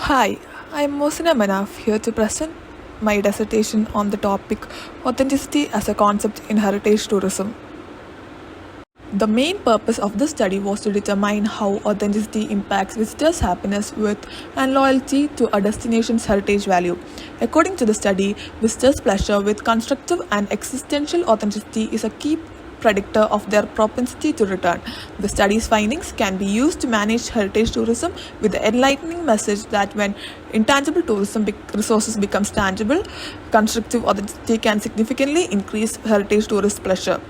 Hi, I'm Muhsina Manaf here to present my dissertation on the topic Authenticity as a Concept in Heritage Tourism. The main purpose of this study was to determine how authenticity impacts visitors' happiness with and loyalty to a destination's heritage value. According to the study, visitors' pleasure with constructive and existential authenticity is a key predictor of their propensity to return. The study's findings can be used to manage heritage tourism with the enlightening message that when intangible tourism resources becomes tangible, constructive authenticity can significantly increase heritage tourist pleasure.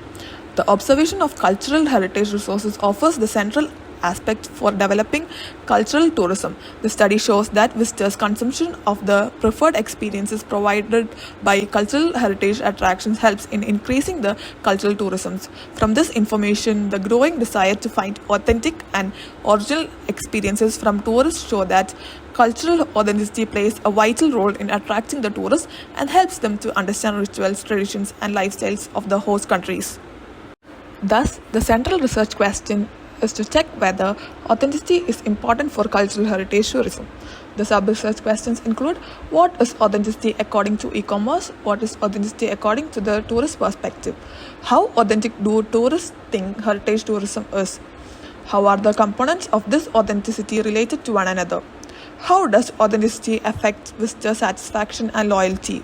The observation of cultural heritage resources offers the central aspect for developing cultural tourism. The study shows that visitors' consumption of the preferred experiences provided by cultural heritage attractions helps in increasing the cultural tourism. From this information, the growing desire to find authentic and original experiences from tourists show that cultural authenticity plays a vital role in attracting the tourists and helps them to understand rituals, traditions, and lifestyles of the host countries. Thus, the central research question is to check whether authenticity is important for cultural heritage tourism. The sub-research questions include: what is authenticity according to e-commerce? What is authenticity according to the tourist perspective? How authentic do tourists think heritage tourism is? How are the components of this authenticity related to one another? How does authenticity affect visitor satisfaction and loyalty?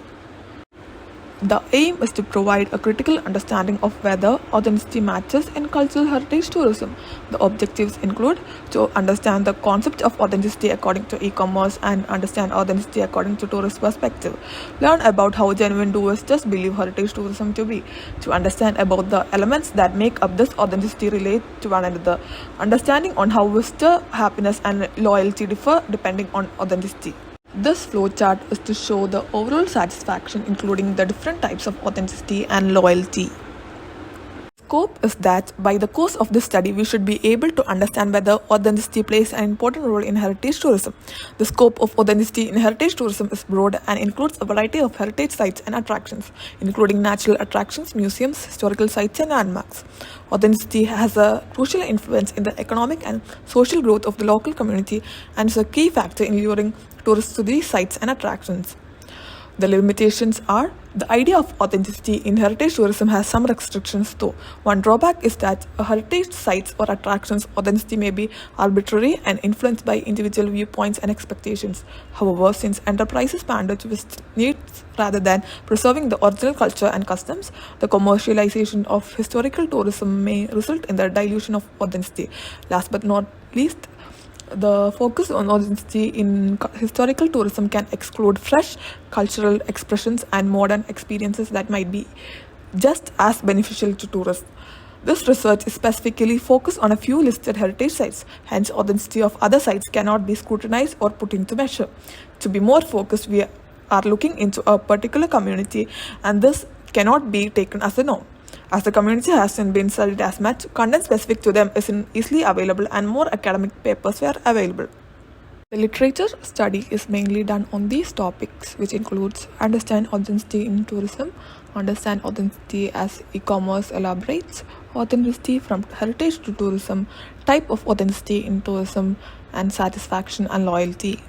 The aim is to provide a critical understanding of whether authenticity matches in cultural heritage tourism. The objectives include to understand the concept of authenticity according to e-commerce and understand authenticity according to tourist perspective. Learn about how genuine do visitors believe heritage tourism to be. To understand about the elements that make up this authenticity relate to one another. Understanding on how visitor happiness and loyalty differ depending on authenticity. This flowchart is to show the overall satisfaction, including the different types of authenticity and loyalty. Scope is that by the course of this study, we should be able to understand whether authenticity plays an important role in heritage tourism. The scope of authenticity in heritage tourism is broad and includes a variety of heritage sites and attractions, including natural attractions, museums, historical sites, and landmarks. Authenticity has a crucial influence in the economic and social growth of the local community and is a key factor in luring tourists to these sites and attractions. The limitations are: the idea of authenticity in heritage tourism has some restrictions though. One drawback is that a heritage sites or attractions authenticity may be arbitrary and influenced by individual viewpoints and expectations. However, since enterprises pander to visit needs rather than preserving the original culture and customs, the commercialization of historical tourism may result in the dilution of authenticity. Last but not least, the focus on authenticity in historical tourism can exclude fresh cultural expressions and modern experiences that might be just as beneficial to tourists. This research is specifically focused on a few listed heritage sites, hence authenticity of other sites cannot be scrutinized or put into measure. To be more focused, we are looking into a particular community, and this cannot be taken as a norm. As the community hasn't been studied as much, content specific to them isn't easily available and more academic papers were available. The literature study is mainly done on these topics, which includes understand authenticity in tourism, understand authenticity as e-commerce elaborates, authenticity from heritage to tourism, type of authenticity in tourism, and satisfaction and loyalty.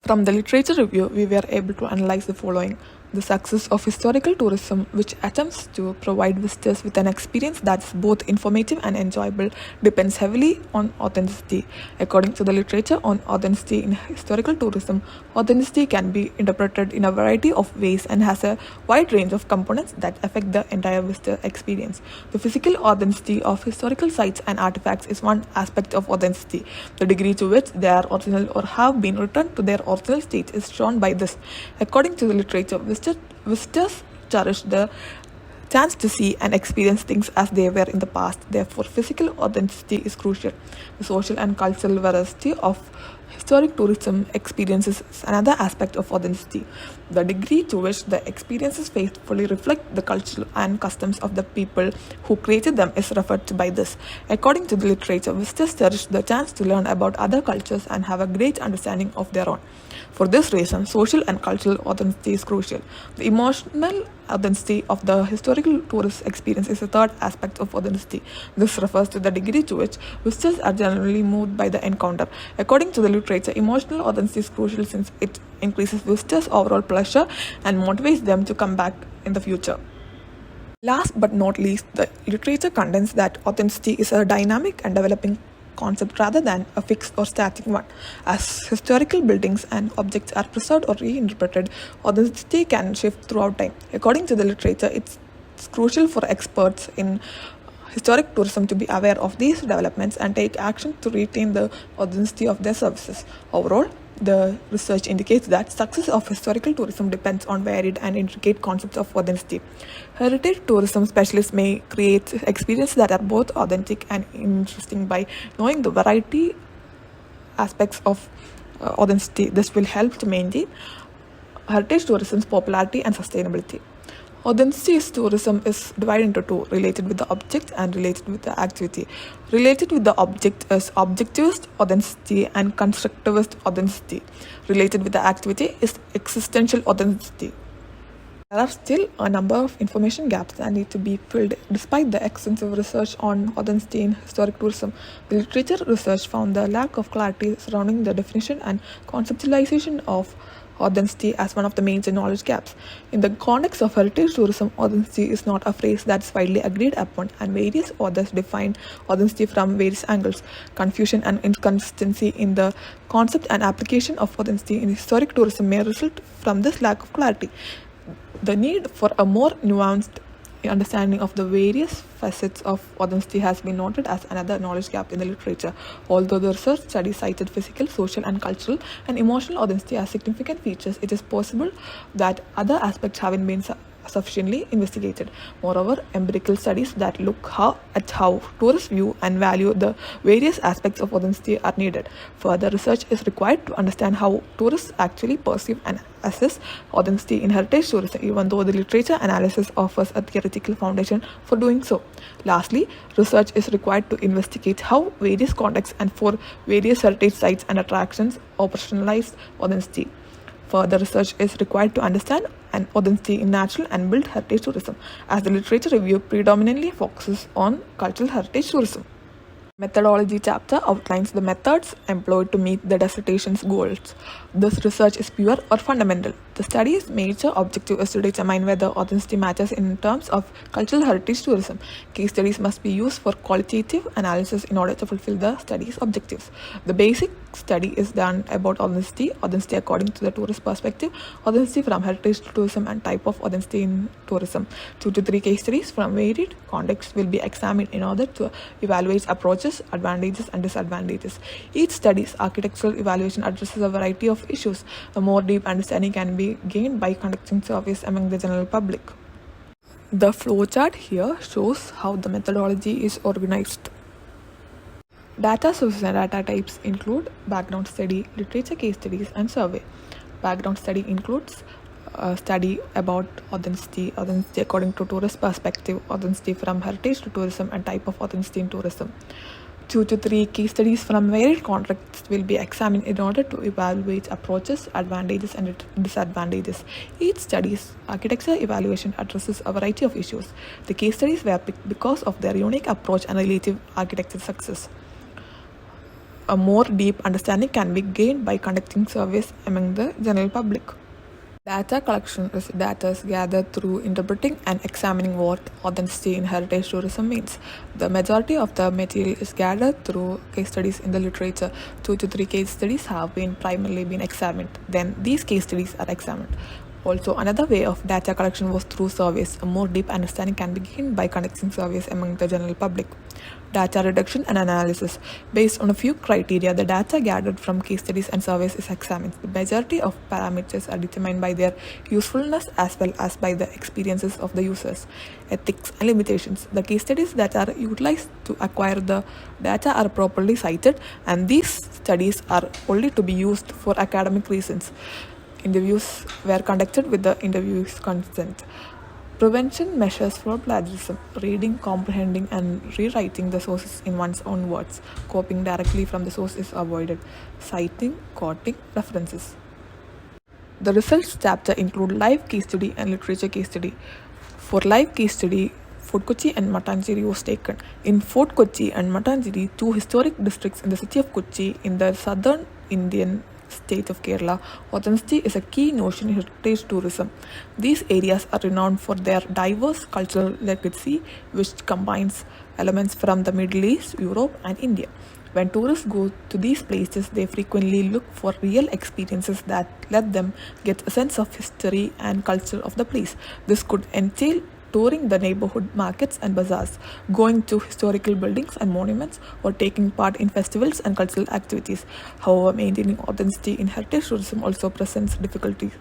From the literature review, we were able to analyze the following: the success of historical tourism, which attempts to provide visitors with an experience that's both informative and enjoyable, depends heavily on authenticity. According to the literature on authenticity in historical tourism, authenticity can be interpreted in a variety of ways and has a wide range of components that affect the entire visitor experience. The physical authenticity of historical sites and artifacts is one aspect of authenticity. The degree to which they are original or have been returned to their original state is shown by this. According to the literature, visitors cherish the chance to see and experience things as they were in the past. Therefore, physical authenticity is crucial. The social and cultural veracity of historic tourism experiences is another aspect of authenticity. The degree to which the experiences faithfully reflect the culture and customs of the people who created them is referred to by this. According to the literature, visitors cherish the chance to learn about other cultures and have a great understanding of their own. For this reason, social and cultural authenticity is crucial. The emotional Authenticity of the historical tourist experience is the third aspect of authenticity. This refers to the degree to which visitors are generally moved by the encounter. According to the literature, emotional authenticity is crucial since it increases visitors' overall pleasure and motivates them to come back in the future. Last but not least, the literature contends that authenticity is a dynamic and developing concept rather than a fixed or static one. As historical buildings and objects are preserved or reinterpreted, authenticity can shift throughout time. According to the literature, it's crucial for experts in historic tourism to be aware of these developments and take action to retain the authenticity of their services. Overall, the research indicates that success of historical tourism depends on varied and intricate concepts of authenticity. Heritage tourism specialists may create experiences that are both authentic and interesting by knowing the variety aspects of authenticity. This will help to maintain heritage tourism's popularity and sustainability. Authenticity tourism is divided into two, related with the object and related with the activity. Related with the object is objectivist authenticity and constructivist authenticity. Related with the activity is existential authenticity. There are still a number of information gaps that need to be filled despite the extensive research on authenticity in historic tourism. The literature research found the lack of clarity surrounding the definition and conceptualization of authenticity as one of the major knowledge gaps. In the context of heritage tourism, authenticity is not a phrase that is widely agreed upon, and various authors define authenticity from various angles. Confusion and inconsistency in the concept and application of authenticity in historic tourism may result from this lack of clarity. The need for a more nuanced understanding of the various facets of authenticity has been noted as another knowledge gap in the literature. Although the research study cited physical, social, and cultural and emotional authenticity as significant features, it is possible that other aspects haven't been sufficiently investigated. Moreover, empirical studies that look at how tourists view and value the various aspects of authenticity are needed. Further research is required to understand how tourists actually perceive and assess authenticity in heritage tourism, even though the literature analysis offers a theoretical foundation for doing so. Lastly, research is required to investigate how various contexts and for various heritage sites and attractions operationalize authenticity. Further research is required to understand an authenticity in natural and built heritage tourism, as the literature review predominantly focuses on cultural heritage tourism. Methodology chapter outlines the methods employed to meet the dissertation's goals. This research is pure or fundamental. The study's major objective is to determine whether authenticity matters in terms of cultural heritage tourism. Case studies must be used for qualitative analysis in order to fulfill the study's objectives. The basic study is done about authenticity according to the tourist perspective, authenticity from heritage tourism, and type of authenticity in tourism. 2 to 3 case studies from varied contexts will be examined in order to evaluate approaches, advantages, and disadvantages. Each study's architectural evaluation addresses a variety of issues. A more deep understanding can be gained by conducting surveys among the general public. The flowchart here shows how the methodology is organized. Data sources and data types include background study, literature case studies, and survey. Background study includes a study about authenticity according to tourist perspective, authenticity from heritage to tourism, and type of authenticity in tourism. 2 to 3 case studies from varied contexts will be examined in order to evaluate approaches, advantages, and disadvantages. Each study's architecture evaluation addresses a variety of issues. The case studies were picked because of their unique approach and relative architecture success. A more deep understanding can be gained by conducting surveys among the general public. Data collection is data gathered through interpreting and examining what authenticity in heritage tourism means. The majority of the material is gathered through case studies in the literature. 2 to 3 case studies have primarily been examined. Then these case studies are examined. Also, another way of data collection was through surveys. A more deep understanding can be gained by conducting surveys among the general public. Data reduction and analysis. Based on a few criteria, the data gathered from case studies and surveys is examined. The majority of parameters are determined by their usefulness as well as by the experiences of the users. Ethics and limitations. The case studies that are utilized to acquire the data are properly cited, and these studies are only to be used for academic reasons. Interviews were conducted with the interviewee's consent. Prevention measures for plagiarism: reading, comprehending, and rewriting the sources in one's own words. Copying directly from the source is avoided. Citing, quoting, references. The results chapter include live case study and literature case study. For live case study, Fort Kochi and Matangiri was taken. In Fort Kochi and Matangiri, two historic districts in the city of Kochi in the southern Indian state of Kerala, authenticity is a key notion in heritage tourism. These areas are renowned for their diverse cultural legacy, which combines elements from the Middle East, Europe, and India. When tourists go to these places, they frequently look for real experiences that let them get a sense of history and culture of the place. This could entail touring the neighborhood markets and bazaars, going to historical buildings and monuments, or taking part in festivals and cultural activities. However, maintaining authenticity in heritage tourism also presents difficulties.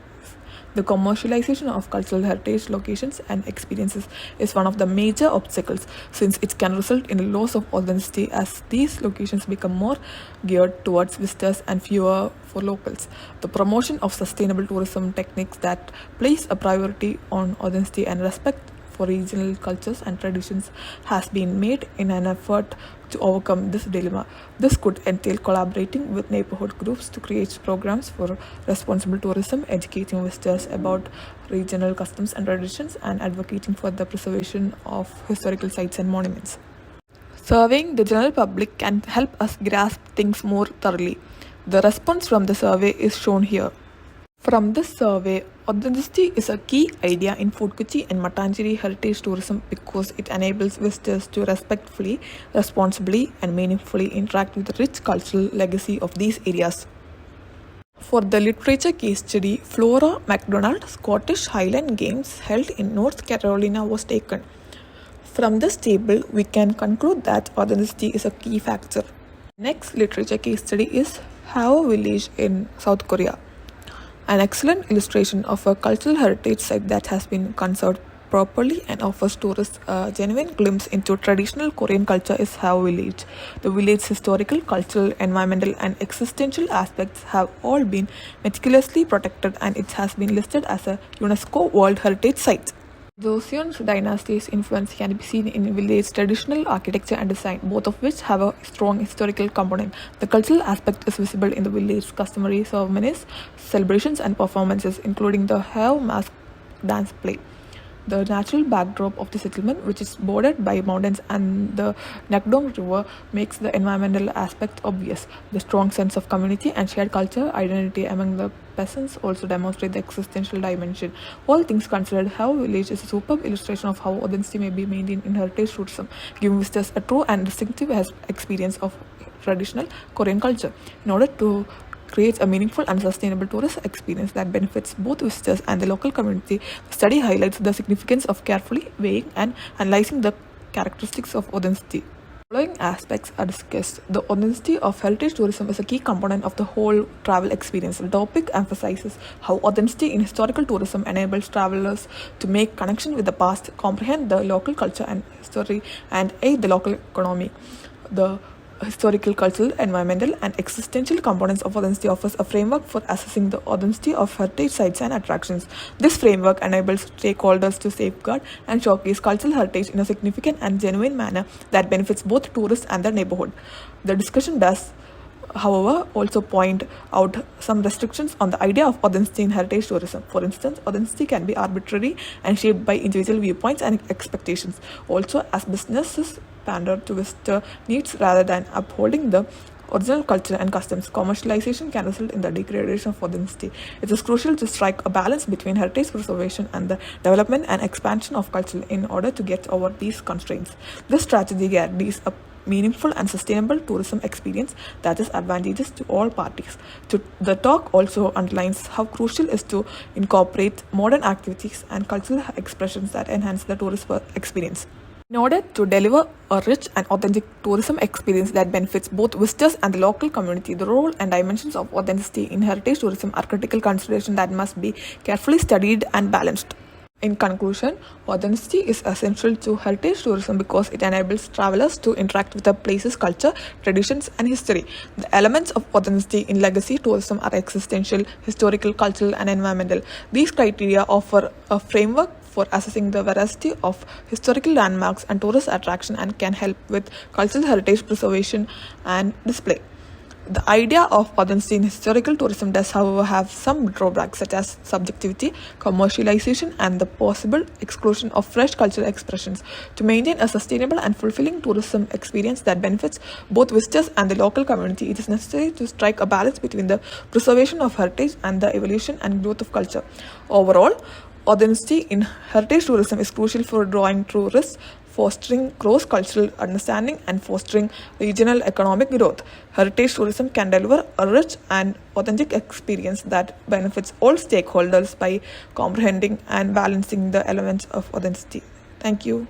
The commercialization of cultural heritage locations and experiences is one of the major obstacles, since it can result in a loss of authenticity as these locations become more geared towards visitors and fewer for locals. The promotion of sustainable tourism techniques that place a priority on authenticity and respect for regional cultures and traditions has been made in an effort to overcome this dilemma. This could entail collaborating with neighborhood groups to create programs for responsible tourism, educating visitors about regional customs and traditions, and advocating for the preservation of historical sites and monuments. Surveying the general public can help us grasp things more thoroughly. The response from the survey is shown here. From this survey, authenticity is a key idea in Fort Kochi and Matangiri heritage tourism because it enables visitors to respectfully, responsibly, and meaningfully interact with the rich cultural legacy of these areas. For the literature case study, Flora MacDonald Scottish Highland Games held in North Carolina was taken. From this table, we can conclude that authenticity is a key factor. Next literature case study is Hao Village in South Korea. An excellent illustration of a cultural heritage site that has been conserved properly and offers tourists a genuine glimpse into traditional Korean culture is Hao Village. The village's historical, cultural, environmental, and existential aspects have all been meticulously protected, and it has been listed as a UNESCO World Heritage Site. Joseon dynasty's influence can be seen in village traditional architecture and design, both of which have a strong historical component. The cultural aspect is visible in the village's customary ceremonies, celebrations, and performances, including the Hao mask dance play. The natural backdrop of the settlement, which is bordered by mountains and the Nakdong River, makes the environmental aspect obvious. The strong sense of community and shared culture identity among the peasants also demonstrate the existential dimension. All things considered, Hao Village is a superb illustration of how authenticity may be maintained in heritage tourism, giving visitors a true and distinctive experience of traditional Korean culture. In order to create a meaningful and sustainable tourist experience that benefits both visitors and the local community, the study highlights the significance of carefully weighing and analyzing the characteristics of authenticity. The following aspects are discussed. The authenticity of heritage tourism is a key component of the whole travel experience. The topic emphasizes how authenticity in historical tourism enables travelers to make connection with the past, comprehend the local culture and history, and aid the local economy. The historical, cultural, environmental, and existential components of authenticity offers a framework for assessing the authenticity of heritage sites and attractions. This framework enables stakeholders to safeguard and showcase cultural heritage in a significant and genuine manner that benefits both tourists and the neighborhood. The discussion does, however, also point out some restrictions on the idea of authenticity in heritage tourism. For instance, authenticity can be arbitrary and shaped by individual viewpoints and expectations. Also, as businesses pander to visitor needs rather than upholding the original culture and customs, commercialization can result in the degradation of authenticity. It is crucial to strike a balance between heritage preservation and the development and expansion of culture in order to get over these constraints. This strategy guarantees a meaningful and sustainable tourism experience that is advantageous to all parties. The talk also underlines how crucial it is to incorporate modern activities and cultural expressions that enhance the tourist experience. In order to deliver a rich and authentic tourism experience that benefits both visitors and the local community, the role and dimensions of authenticity in heritage tourism are critical considerations that must be carefully studied and balanced. In conclusion, authenticity is essential to heritage tourism because it enables travelers to interact with a place's culture, traditions, and history. The elements of authenticity in legacy tourism are existential, historical, cultural, and environmental. These criteria offer a framework for assessing the veracity of historical landmarks and tourist attraction and can help with cultural heritage preservation and display. The idea of authenticity in historical tourism does, however, have some drawbacks such as subjectivity, commercialization, and the possible exclusion of fresh cultural expressions. To maintain a sustainable and fulfilling tourism experience that benefits both visitors and the local community, it is necessary to strike a balance between the preservation of heritage and the evolution and growth of culture. Overall, authenticity in heritage tourism is crucial for drawing tourists, fostering cross-cultural understanding, and fostering regional economic growth. Heritage tourism can deliver a rich and authentic experience that benefits all stakeholders by comprehending and balancing the elements of authenticity. Thank you.